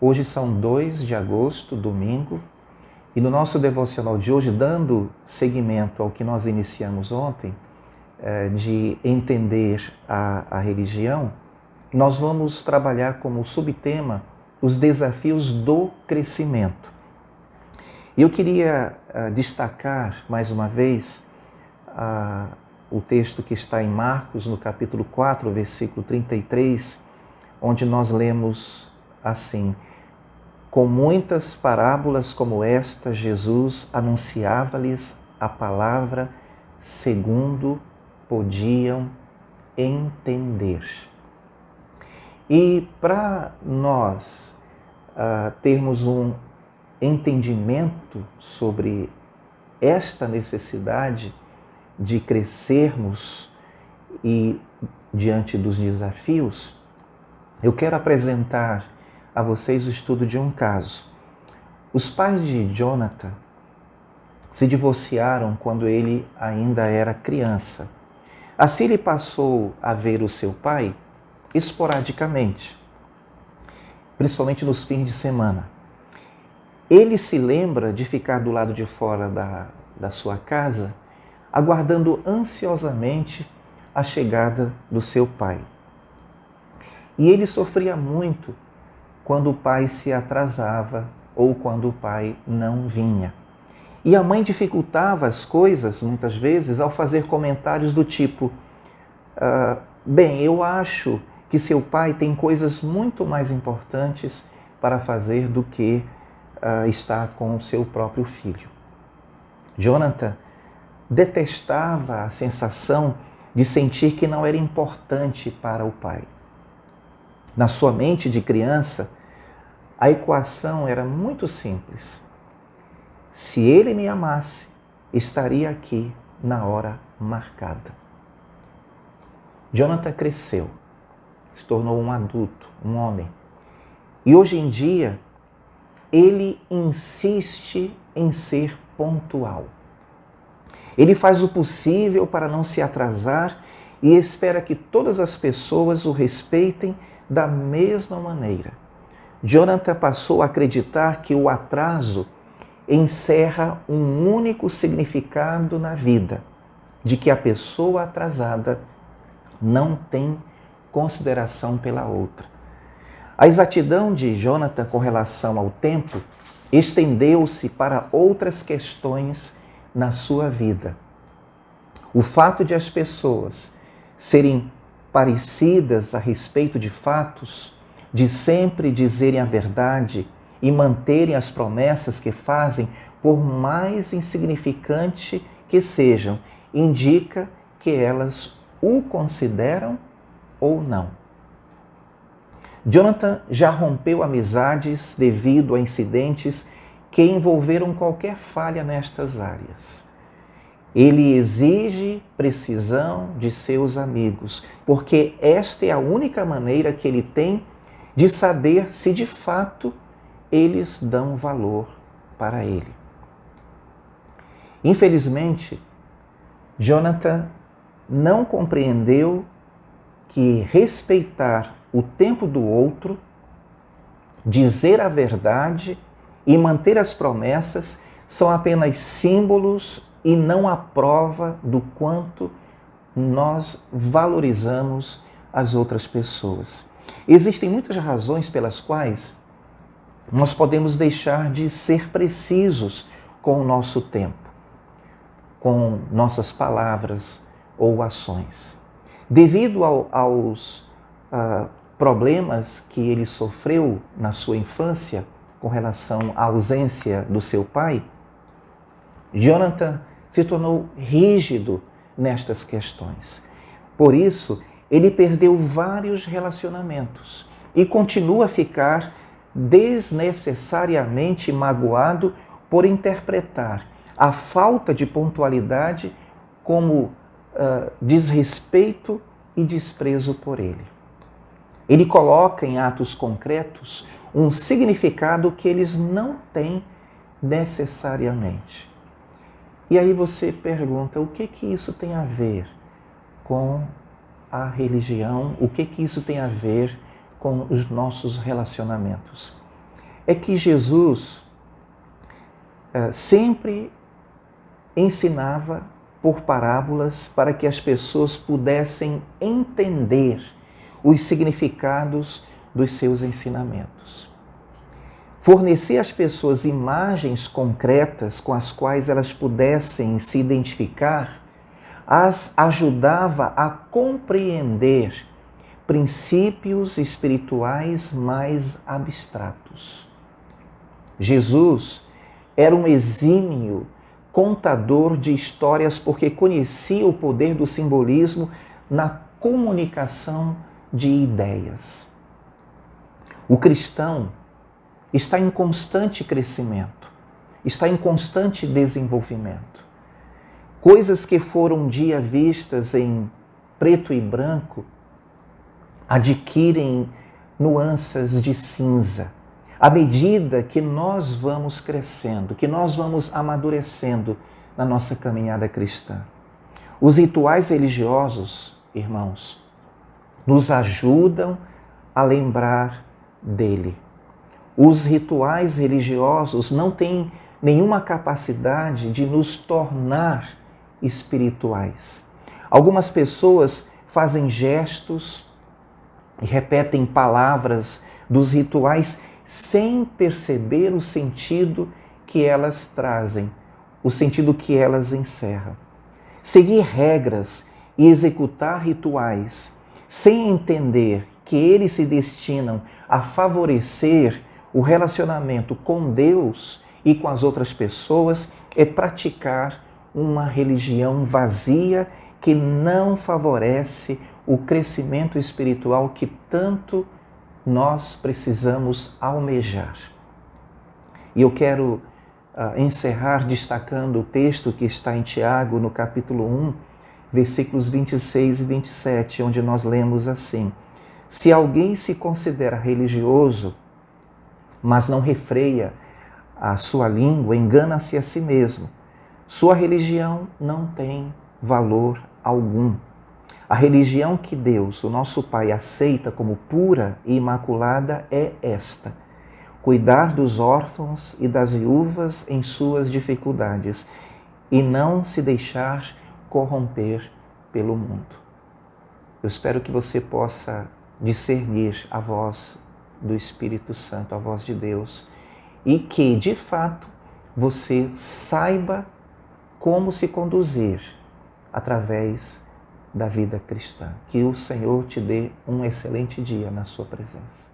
Hoje são 2 de agosto, domingo, e no nosso devocional de hoje, dando seguimento ao que nós iniciamos ontem, de entender a religião, nós vamos trabalhar como subtema os desafios do crescimento. E eu queria destacar mais uma vez o texto que está em Marcos, no capítulo 4, versículo 33, onde nós lemos assim: com muitas parábolas como esta, Jesus anunciava-lhes a palavra segundo podiam entender. E para nós termos um entendimento sobre esta necessidade de crescermos e diante dos desafios, eu quero apresentar a vocês o estudo de um caso. Os pais de Jonathan se divorciaram quando ele ainda era criança. Assim ele passou a ver o seu pai esporadicamente, principalmente nos fins de semana. Ele se lembra de ficar do lado de fora da sua casa, aguardando ansiosamente a chegada do seu pai. E ele sofria muito quando o pai se atrasava ou quando o pai não vinha. E a mãe dificultava as coisas, muitas vezes, ao fazer comentários do tipo: bem, eu acho que seu pai tem coisas muito mais importantes para fazer do que estar com o seu próprio filho. Jonathan detestava a sensação de sentir que não era importante para o pai. Na sua mente de criança, a equação era muito simples. Se ele me amasse, estaria aqui na hora marcada. Jonathan cresceu, se tornou um adulto, um homem. E hoje em dia, ele insiste em ser pontual. Ele faz o possível para não se atrasar e espera que todas as pessoas o respeitem da mesma maneira. Jonathan passou a acreditar que o atraso encerra um único significado na vida, de que a pessoa atrasada não tem consideração pela outra. A exatidão de Jonathan com relação ao tempo estendeu-se para outras questões na sua vida. O fato de as pessoas serem parecidas a respeito de fatos, de sempre dizerem a verdade e manterem as promessas que fazem, por mais insignificante que sejam, indica que elas o consideram ou não. Jonathan já rompeu amizades devido a incidentes que envolveram qualquer falha nestas áreas. Ele exige precisão de seus amigos, porque esta é a única maneira que ele tem de saber se de fato eles dão valor para ele. Infelizmente, Jonathan não compreendeu que respeitar o tempo do outro, dizer a verdade e manter as promessas são apenas símbolos e não a prova do quanto nós valorizamos as outras pessoas. Existem muitas razões pelas quais nós podemos deixar de ser precisos com o nosso tempo, com nossas palavras ou ações. Devido aos problemas que ele sofreu na sua infância com relação à ausência do seu pai, Jonathan se tornou rígido nestas questões. Por isso, ele perdeu vários relacionamentos e continua a ficar desnecessariamente magoado por interpretar a falta de pontualidade como desrespeito e desprezo por ele. Ele coloca em atos concretos um significado que eles não têm necessariamente. E aí você pergunta, o que isso tem a ver com a religião? O que isso tem a ver com os nossos relacionamentos? é que Jesus sempre ensinava por parábolas para que as pessoas pudessem entender os significados dos seus ensinamentos. Fornecer às pessoas imagens concretas com as quais elas pudessem se identificar as ajudava a compreender princípios espirituais mais abstratos. Jesus era um exímio contador de histórias porque conhecia o poder do simbolismo na comunicação de ideias. O cristão está em constante crescimento, está em constante desenvolvimento. Coisas que foram um dia vistas em preto e branco adquirem nuances de cinza à medida que nós vamos crescendo, que nós vamos amadurecendo na nossa caminhada cristã. Os rituais religiosos, irmãos, nos ajudam a lembrar dele. Os rituais religiosos não têm nenhuma capacidade de nos tornar espirituais. Algumas pessoas fazem gestos e repetem palavras dos rituais sem perceber o sentido que elas trazem, o sentido que elas encerram. Seguir regras e executar rituais sem entender que eles se destinam a favorecer o relacionamento com Deus e com as outras pessoas é praticar uma religião vazia que não favorece o crescimento espiritual que tanto nós precisamos almejar. E eu quero encerrar destacando o texto que está em Tiago, no capítulo 1, versículos 26 e 27, onde nós lemos assim: se alguém se considera religioso, mas não refreia a sua língua, engana-se a si mesmo. Sua religião não tem valor algum. A religião que Deus, o nosso Pai, aceita como pura e imaculada é esta: cuidar dos órfãos e das viúvas em suas dificuldades e não se deixar corromper pelo mundo. Eu espero que você possa discernir a voz do Espírito Santo, a voz de Deus, e que, de fato, você saiba como se conduzir através da vida cristã. Que o Senhor te dê um excelente dia na sua presença.